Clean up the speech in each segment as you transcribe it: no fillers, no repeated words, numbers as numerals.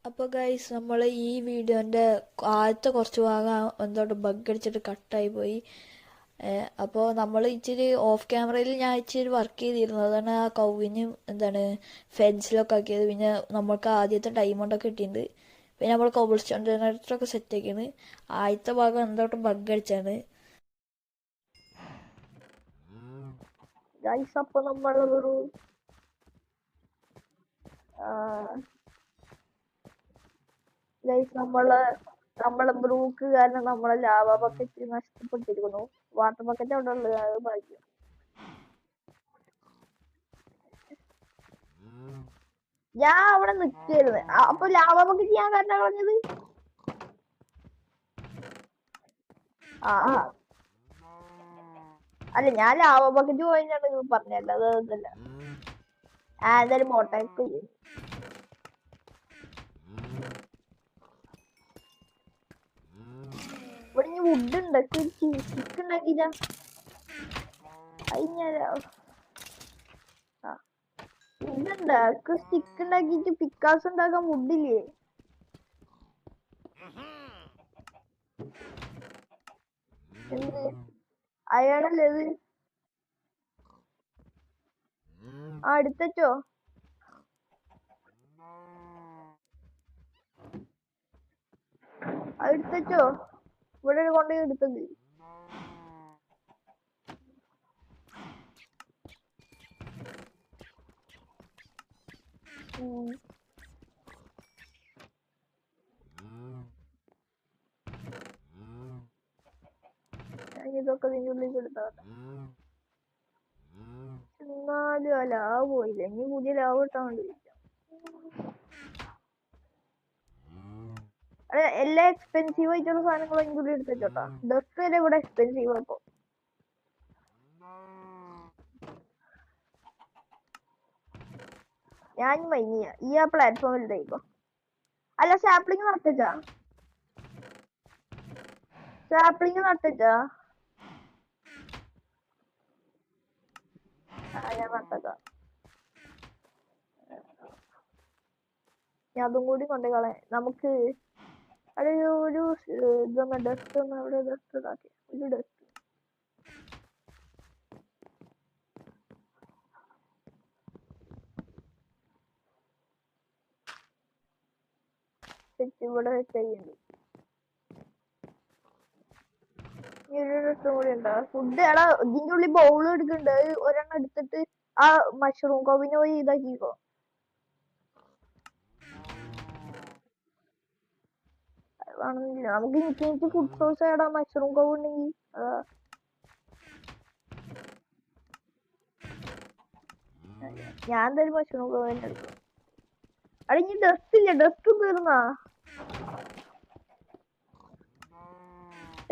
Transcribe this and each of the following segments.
അപ്പോൾ ഗൈസ് നമ്മൾ ഈ വീഡിയോൻ്റെ ആദ്യത്തെ കുറച്ച് ഭാഗം എന്തോട്ട് ബഗ് അടിച്ചിട്ട് കട്ടായി പോയി. അപ്പോൾ നമ്മൾ ഇച്ചിരി ഓഫ് ക്യാമറയിൽ ഞാൻ ഇച്ചിരി വർക്ക് ചെയ്തിരുന്നു. അതാണ് ആ കൗവിനും ഫെൻസിലൊക്കെ ആക്കിയത്. പിന്നെ നമ്മൾക്ക് ആദ്യത്തെ ഡയമണ്ടൊക്കെ കിട്ടിയിട്ടുണ്ട്. പിന്നെ നമ്മൾ കോബിൾ സ്റ്റോൺ ജനറേറ്ററൊക്കെ സെറ്റ് ആക്കിയാണ്. ആദ്യത്തെ ഭാഗം എന്തോട്ട് ബഗ് അടിച്ചാണ് ഗൈസ്. അപ്പോൾ നമ്മളൊരു നമ്മളെ ബ്രൂക്ക് കാരണം നമ്മളെ ലാവ ബക്കറ്റ് നഷ്ടപ്പെട്ടിരിക്കുന്നു. വാട്ടർ ബക്കറ്റ് അവിടെ ഉള്ളത്, അത് ഭാഗ്യം. ഞാൻ അവിടെ നിൽക്കായിരുന്നു. അപ്പൊ ലാവ ബക്കറ്റ് ഞാൻ കാരണം കളഞ്ഞത്. അല്ല, ഞാൻ ലാവ ബക്കറ്റ് പോയിട്ടാണ് പറഞ്ഞല്ല, അതല്ല. എന്തായാലും മോട്ടോക്ക് ഇവിടെ ഇനി വുഡ് ഉണ്ടാക്കി സ്റ്റിക്ക് ഉണ്ടാക്കിയില്ല. ഇതുണ്ടാക്ക് സ്റ്റിക്ക് ഉണ്ടാക്കിട്ട് പിക്കാസ് ഉണ്ടാക്കാൻ വുഡില്ലേ? എന്ത് അയാളല്ലേ ഇത്? എടുത്തോ. എടുത്തോ, ഇവിടെ കൊണ്ടുപോയി എടുത്തത്. ഇതൊക്കെ ഇതിൻ്റെ ഉള്ളിൽ എടുത്താവട്ടെ. എന്നാലും ആ ലാവ് പോയില്ല. ഇനി പുതിയ ലാവ് ഇട്ടാൻ വേണ്ടി എല്ലാ എക്സ്പെൻസീവ് ആയിട്ടുള്ള സാധനങ്ങളും അതിൻ്റെ ഉള്ളിൽ എടുത്തോട്ടാ. ഡ്രസ് വരെ ഇവിടെ എക്സ്പെൻസീവ്. അപ്പൊ ഞാൻ മൈനിയ ഈ ആ പ്ലാറ്റ്ഫോമിൽ ഇതായിപ്പോ. അല്ല, സാപ്ലിങ് നട്ടിച്ചാ ഞാൻ നട്ടതാ. ഞാൻ അതും കൂടി കൊണ്ടുകളെ. നമുക്ക് ഒരു ഇതൊന്ന് ഡസ്റ്റ് ഒന്ന് അവിടെ ഡസ്റ്റ് ഇതാക്കി. ഒരു ഡസ്റ്റ് ഇവിടെ ചെയ്യുന്നുണ്ട്. ഈ ഒരു ഡ്രസ്സും കൂടി ഉണ്ടാ. ഫുഡ് എടാ ഇതിന്റെ ഉള്ളിൽ ബൗൾ എടുക്കുന്നുണ്ട്. ഒരെണ്ണം എടുത്തിട്ട് ആ മഷ്റൂം കോവിനെ പോയി ഇതാക്കിക്കോ. ആണെന്നില്ല, നമുക്ക് ഇൻഫിനിറ്റി ഫുഡ് സോഴ്സ് ആയിടാ. മഷ്റൂം കോവ് ഉണ്ടെങ്കിൽ ഞാൻ എന്തായാലും മഷ്റൂം കോവ് തന്നെ എടുക്കും. അവിടെ ഇനി ഡസ്റ്റ് ഇല്ല. ഡസ്റ്റ് തീർന്നാ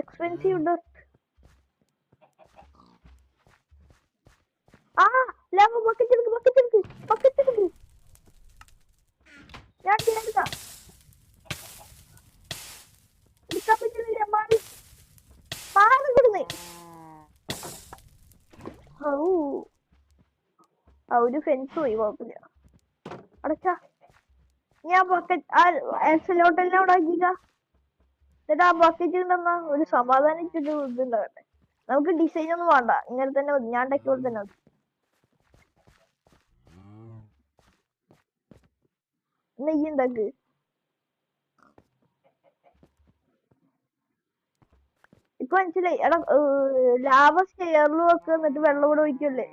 എക്സ്പെൻസീവ് ഡസ്റ്റ്. ലാവ ബക്കറ്റ് എടുക്ക്. ഞാൻ എടുക്കാൻ പറ്റുന്നില്ല. മാറി കൊടുന്നേ. ഒരു ഫെൻസ് പോയി, കുഴപ്പമില്ല. അടച്ചാ ഞാൻ ബക്കറ്റ് ലോട്ടെല്ലാം അവിടെ ആക്കിക്ക. എന്നിട്ട് ആ ബക്കറ്റ് ഉണ്ടെന്നാ ഒരു സമാധാനിച്ചൊരു ഇതുണ്ടാകട്ടെ. നമുക്ക് ഡിസൈൻ ഒന്നും വേണ്ട, ഇങ്ങനെ തന്നെ മതി. ഞാൻ ഉണ്ടാക്കിയ പോലെ തന്നെ മതി. നെയ്യ് ഉണ്ടാക്ക്. ഇപ്പൊ മനസ്സിലായി. എടാ ലാവ സ്റ്റെയറിൽ വെക്കുക, എന്നിട്ട് വെള്ളം കൂടെ ഒഴിക്കല്ലേ.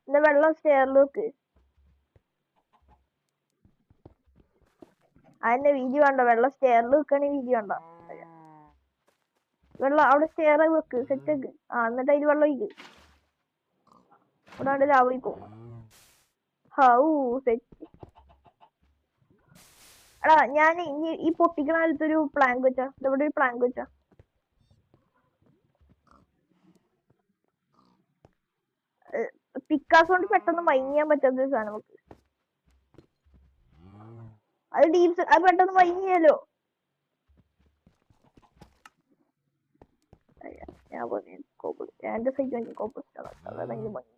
പിന്നെ വെള്ളം സ്റ്റെയറിൽ വെക്ക്. അതിന്റെ വീതി വേണ്ട. വെള്ളം സ്റ്റെയറിൽ വെക്കണേ വീതി വേണ്ട. വെള്ളം അവിടെ സ്റ്റെയർ വെക്ക്, സെറ്റ് വെക്ക്. എന്നിട്ട് അതിൽ വെള്ളം ഒഴിക്ക്. ഇവിടെ ലാവ ഒഴിക്കും. സെറ്റ്. എടാ ഞാൻ ഈ പൊട്ടിക്കണ കാലത്തൊരു പ്ലാങ്ക് വെച്ചാ. ഇവിടെ ഒരു പ്ലാങ്ക് വെച്ചാ. പിക്കാസ് കൊണ്ട് പെട്ടെന്ന് മൈൻ ചെയ്യാൻ പറ്റാത്ത ഒരു സാധനം നമുക്ക്. അത് പെട്ടെന്ന് മൈൻ ചെയ്യാലോ. എന്റെ സൈറ്റ് കോപ്പിൾ അതെങ്കിൽ മൈൻ.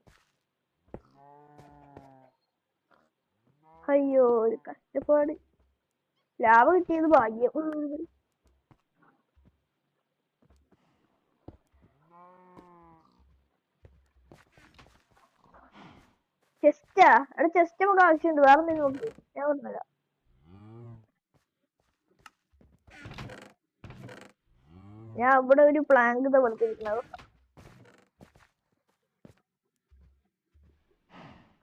അയ്യോ ഒരു കഷ്ടപ്പാട്. ലാഭ കിട്ടിയത് ഭാഗ്യം. ചെസ്റ്റാ അവിടെ ചെസ്റ്റ് നമുക്ക് ആവശ്യമുണ്ട്. വേറെ എന്തെങ്കിലും നോക്ക്, ഞാൻ പറഞ്ഞുതരാം. ഞാൻ ഇവിടെ ഒരു പ്ലാങ്ക് വളർത്തിരിക്കുന്നത്.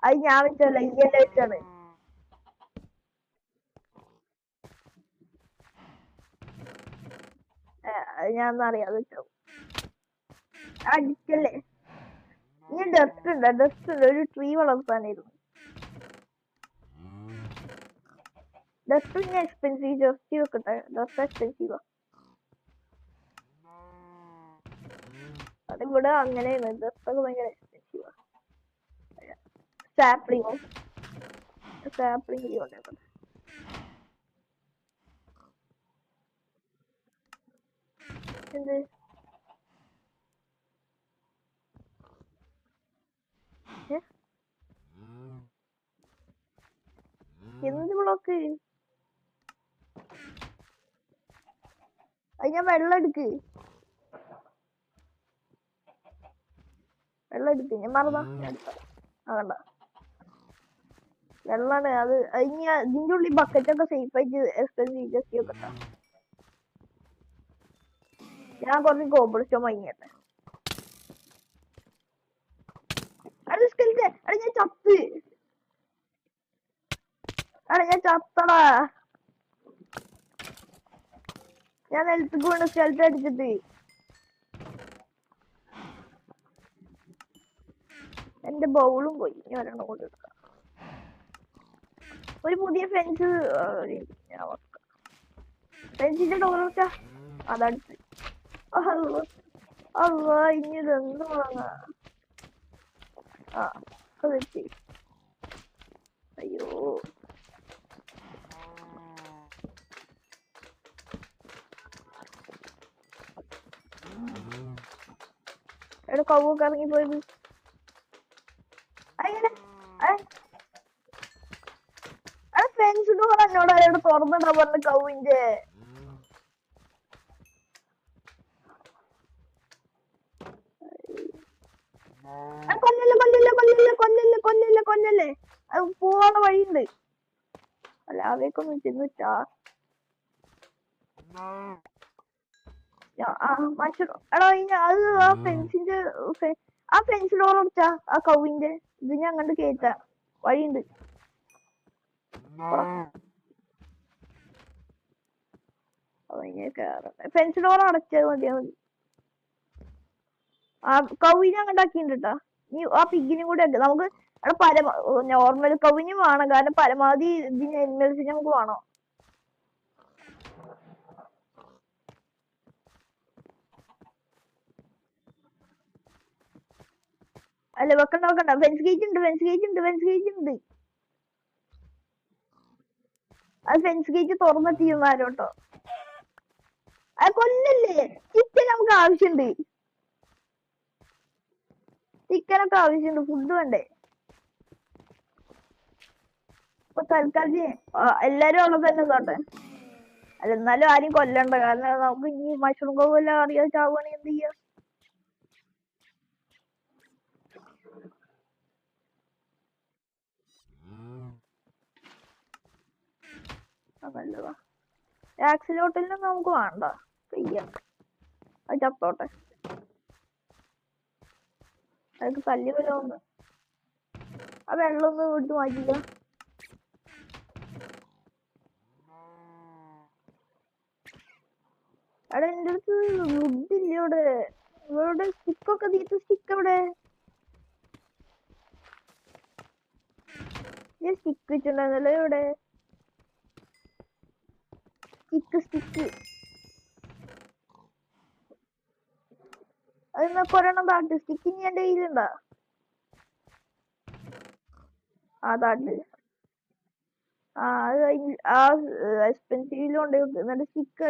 അത് ഞാൻ വെച്ചല്ല, ഇയ്യല്ല വെച്ചാണ്. അത് ഞാൻ ഒന്നും അറിയാതെ വെച്ചോ. അടിക്കല്ലേ. ഇനി ഡസ്റ്റ് ഉണ്ട്, ഡസ്റ്റ് ഉണ്ട്. ഒരു ട്രീ വളർത്താനായിരുന്നു. ഡസ്റ്റ് പിന്നെ എക്സ്പെൻസീവ്. ജസ്റ്റ് വെക്കട്ടെ, ഡസ്റ്റ് എക്സ്പെൻസീവാ. അതിവിടെ അങ്ങനെയാണ്, ഡസ്റ്റ് ഒക്കെ ഭയങ്കര എക്സ്പെൻസീവാ. സാപ്ലിങ്ങോ സാപ്ലിങ് കൊണ്ടേക്കട്ടെ. എന്ത് എന്ത് ബ്ലോക്ക്? അത് ഞാൻ വെള്ളം എടുക്ക് ഞാൻ മറന്നാ. ആകണ്ട വെള്ളാണ് അത്. ഇനി ഇതിന്റെ ഉള്ളിൽ ബക്കറ്റ് ഒക്കെ സേഫ് ആയിട്ട് എക്സ്പെൻസീവ് ജസ്റ്റ് വെക്കട്ടെ. ഞാൻ കുറച്ച് കോബിൾ സ്റ്റോൺ വാങ്ങിക്കട്ടെ. അത് സ്കെൽറ്റൻ. അത് ഞാൻ ചത്ത്. ഞാൻ ചത്തടാ. ഞാൻ നിലത്തേക്ക് വീണ് സ്കെൽറ്റൻ അടിച്ചിട്ട്. എന്റെ ബൗളും പോയി. ഞാൻ ഒരെണ്ണം കൊണ്ട് എടുക്കാം. ഒരു പുതിയ ഫെൻസ് ഫെൻസിന്റെ ഡോർ വെച്ചാ അതടുത്ത്. അല്ല ഇനി ഇതെന്ത് വാങ്ങാ? തെറ്റി. അയ്യോ എവിടെ കവ്വൊക്കെ ഇറങ്ങിപ്പോയത്? ഫെൻസ് ഡോർ എന്നോട് ആരോട് തുറന്നിടാൻ പറഞ്ഞ കൗവിന്റെ. കൊല്ലല്ലേ. അത് പോവാണ വഴിയുണ്ട്. അല്ല അവേക്കൊന്നും ചെന്നിട്ടാ. എടാ അത് ആ ഫെൻസിന്റെ ആ ഫെൻസ് ഡോർ അടച്ചാ ആ കൗവിന്റെ. ഇത് ഞാൻ കണ്ട് കേറ്റാ വഴിയുണ്ട്. ഫെൻസ് ഡോർ അടച്ചത് മതിയാ മതി. ആ കൗവിനെ അങ്ങോട്ടാക്കിണ്ടാ. നീ ആ പിഗിനും കൂടെ നമുക്ക് നോർമൽ കൗവിനും വേണം. കാരണം പരമാവധി ഇതിന് എനിമൽസിന് നമുക്ക് വേണം. അല്ല വെക്കണ്ട. ഫെൻസ് ഗേറ്റ് ഉണ്ട്. അത് ഫെൻസ് ഗേറ്റ് തുറന്നെത്തിയുമാരോട്ടോ. അത് കൊല്ലല്ലേ. ചിക്കൻ നമുക്ക് ആവശ്യമുണ്ട്. ചിക്കനൊക്കെ ആവശ്യമുണ്ട്. ഫുഡ് വേണ്ടേ? ഇപ്പൊ തൽക്കാലം എല്ലാരും അവിടെ തന്നെ തോട്ടെ. അല്ല എന്നാലും ആരും കൊല്ലണ്ട. കാരണം നമുക്ക് ഇനി മഷ്റൂം കോവെല്ലാം അറിയാതെ ചാവുകയാണെങ്കിൽ എന്ത് ചെയ്യാ? നല്ലതാ. ആക്സിലോട്ടിലും നമുക്ക് വേണ്ട. അത് ചത്തോട്ടെ. അതൊക്കെ തല്ലി വല്ലതും. ആ വെള്ളം ഒന്ന് എടുത്ത് മാറ്റില്ല. അവിടെ എന്റെ അടുത്ത് വുഡില്ല. ഇവിടെ സ്റ്റിക്കൊക്കെ തീർത്ത്. സ്റ്റിക്ക് എവിടെ? ഞാൻ സ്റ്റിക്ക് വെച്ചിട്ടുണ്ടായിരുന്നല്ലോ. ഇവിടെ സ്റ്റിക്ക് അത് ഒരെണ്ണം താട്ട്. സ്റ്റിക്ക് ഇനി എന്റെ കയ്യിലുണ്ടാ? ആ താട്ട്. അത് ആ എക്സ്പെൻസീവിലും ഉണ്ട്. എന്നിട്ട് സ്റ്റിക്ക്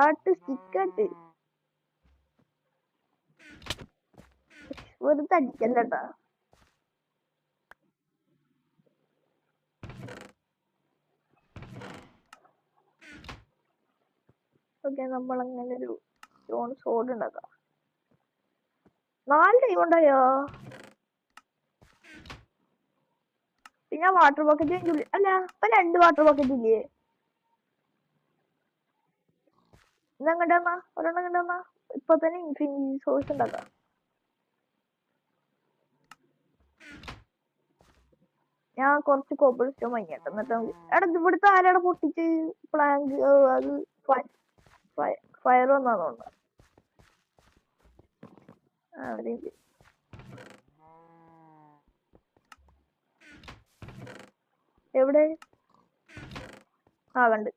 ആട്ട് സ്റ്റിക്ക് ആട്ട്. വെറുതെ അടിക്കല്ലട്ടാ. നമ്മൾ അങ്ങനെ ഒരു സ്റ്റോൺ സോഡ് ഉണ്ടാക്കാം. 4 ടൈം ഉണ്ടായോ? പിന്നെ വാട്ടർ ബക്കറ്റ് അല്ല ഇപ്പൊ 2 വാട്ടർ ബക്കറ്റ് ഇല്ലേ? ഇതങ്ങോട്ടാ ഒരെണ്ണം കണ്ടാ ഇപ്പൊ തന്നെ ഇൻഫിനിറ്റി സോഴ്സ് ഉണ്ടാക്കാം. ഞാൻ കുറച്ച് കോബിൾ സ്റ്റോൺ വാങ്ങിയിട്ട് എന്നിട്ട് എടാ ഇവിടുത്തെ ആരാടെ പൊട്ടിച്ച് പ്ലാങ്ക് അത് ഫയർ വന്നാന്നോണ്ട്. എവിടെ? കണ്ട്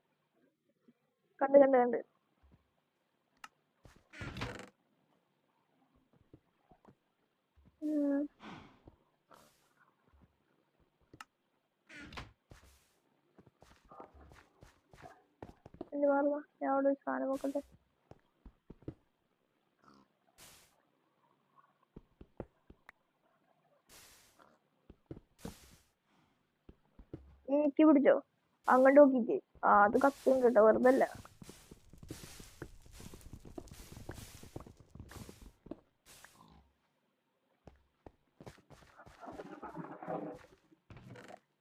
കണ്ട് കണ്ട് കണ്ട് എന്റെ മാറുക. ഞാൻ അവിടെ ഒരു സാധനം നോക്കട്ടെ. എനിക്ക് പിടിച്ചോ അങ്ങോട്ട് നോക്കിട്ട്. അത് കത്തും കേട്ടോ, വെറുതെ അല്ല.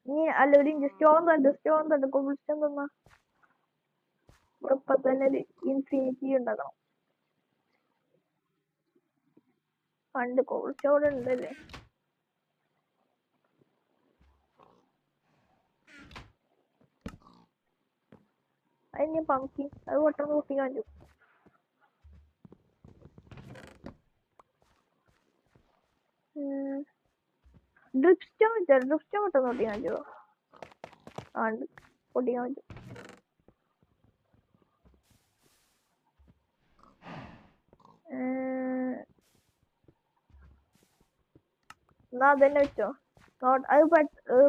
നീ അല്ലൊരു സ്റ്റോൺ തണ്ട് കോബിൾസ്റ്റോൺ തന്നാ ഇപ്പൊ തന്നെ ഒരു ഇൻഫിനിറ്റി ഉണ്ടാക്കണം. പണ്ട് കോബിൾസ്റ്റോൺ ഉണ്ടല്ലേ. അതിന് പമ്പി അത് പെട്ടെന്ന് പൊട്ടിക്കാൻ പറ്റും. ഡ്രിപ്പ് സ്റ്റോൺ പെട്ടെന്ന് പൊട്ടിക്കാൻ പറ്റുമോ? ഉണ്ട്, പൊട്ടിക്കാൻ പറ്റും. എന്നാ അതന്നെ വെച്ചോ. അത്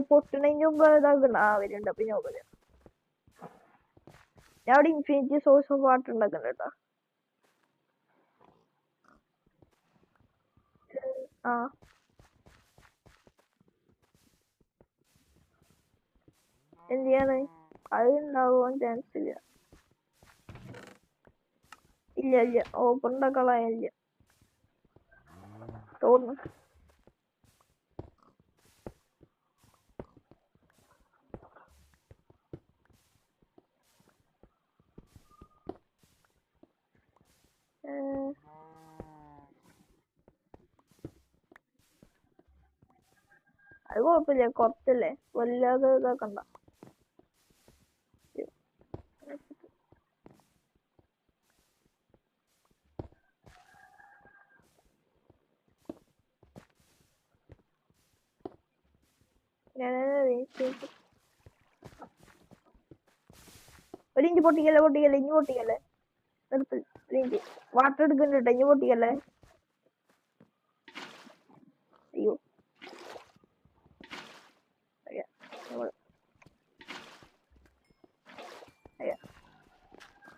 പൊട്ടണതിന് മുമ്പ് ഇതാക്കണ്ട. വരുന്നുണ്ട് അപ്പൊ ഞാൻ നോക്കില്ല. ഞാൻ അവിടെ ഇൻഫിനിറ്റി സോഴ്സ് ഓഫ് വാട്ടർ ഉണ്ടാക്കണ്ട കേട്ടോ. എന്ത് ചെയ്യാണ്? അത് ഉണ്ടാവാൻ ചാൻസ് ഇല്ല. ഇല്ല ഓപ്പൺ ഉണ്ടാക്കാനില്ല തോന്നുന്നു. അത് കുഴപ്പമില്ല, കുറച്ചല്ലേ, വല്ലാതെ ഇതാക്കണ്ട. ഒരു ഇഞ്ച് പൊട്ടിക്കല്ലേ ഇഞ്ചി പൊട്ടിക്കല്ലേ. നിർത്ത്. ഇഞ്ചി വാട്ടർ എടുക്കുന്നുണ്ട്, ഇഞ്ചി പൊട്ടിക്കല്ലേ. അയ്യോ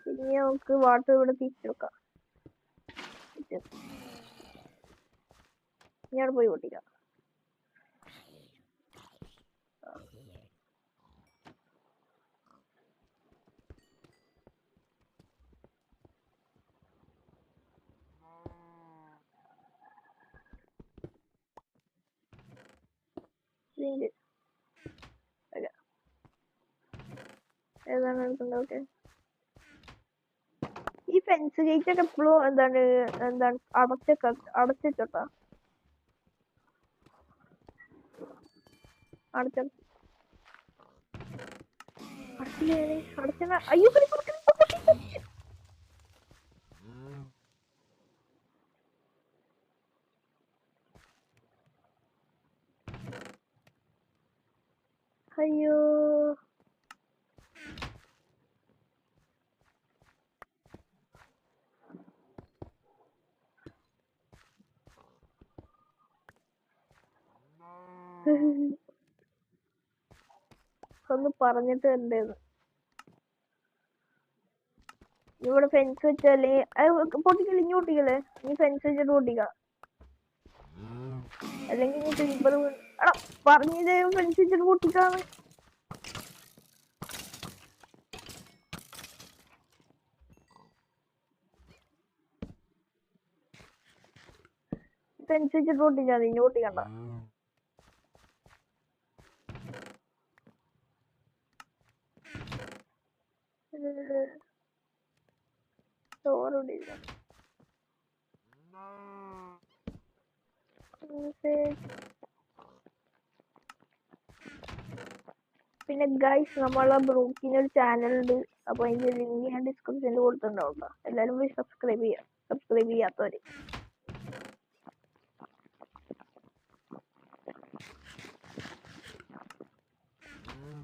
ഇനി നമുക്ക് വാട്ടർ ഇവിടെ തിരിച്ചു വെക്കാം. ഞാൻ പോയി പൊട്ടിക്കാം. ഏതാണ് എടുക്കുന്നത്? ഓക്കെ, ഈ ഫെൻസ് ഗേറ്റ് ഒക്കെ എപ്പോഴും എന്താണ് അടച്ചിട്ടോട്ടാ. അയ്യോ അയ്യോ ഒന്ന് പറഞ്ഞിട്ട് എന്തേന്ന്. ഇവിടെ ഫെൻസ് വെച്ചല്ലേ പൊട്ടിക്കല്ലേ, ഇനി പൊട്ടിക്കല്ലേ. നീ ഫെൻസ് വെച്ചിട്ട് പൊട്ടിക്കാം, അല്ലെങ്കിൽ നീ ക്രീപ്പർ പറഞ്ഞത് ഫെൻസ് വെച്ചിട്ട് പൊട്ടിക്കാന്ന്. ഫെൻസ് വെച്ചിട്ട് പൊട്ടിച്ചാൽ മതി, ഇനി പൊട്ടിക്കണ്ട. ചോറുണ്ടില്ല. പിന്നെ ഗൈസ്, നമ്മളെ ബ്രൂക്കിന് ഒരു ചാനൽ ഉണ്ട്. അപ്പൊ അതിന്റെ ലിങ്ക് ഞാൻ ഡിസ്ക്രിപ്ഷനിൽ കൊടുത്തിട്ടുണ്ടാവും. എല്ലാരും പോയി സബ്സ്ക്രൈബ് ചെയ്യാത്തവര്.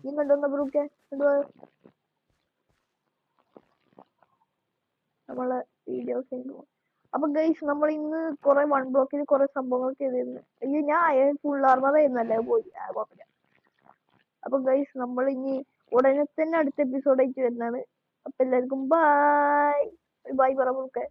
നീ കണ്ടോന്ന ബ്രൂക്കെ നമ്മളെ വീഡിയോസ്. അപ്പൊ ഗൈസ്, നമ്മൾ ഇന്ന് കുറെ 1 ബ്ലോക്കിൽ കുറെ സംഭവങ്ങൾ ചെയ്തിരുന്നു. അയ്യോ, ഞാൻ ഫുൾ ആർമറായിരുന്നല്ലേ, പോയി. അപ്പൊ ഗൈസ്, നമ്മൾ ഇനി ഉടനെ തന്നെ അടുത്ത എപ്പിസോഡ് ആയിട്ട് വരുന്നതാണ്. അപ്പൊ എല്ലാവർക്കും ബൈ ബൈ പറ ബ്രൂക്കെ.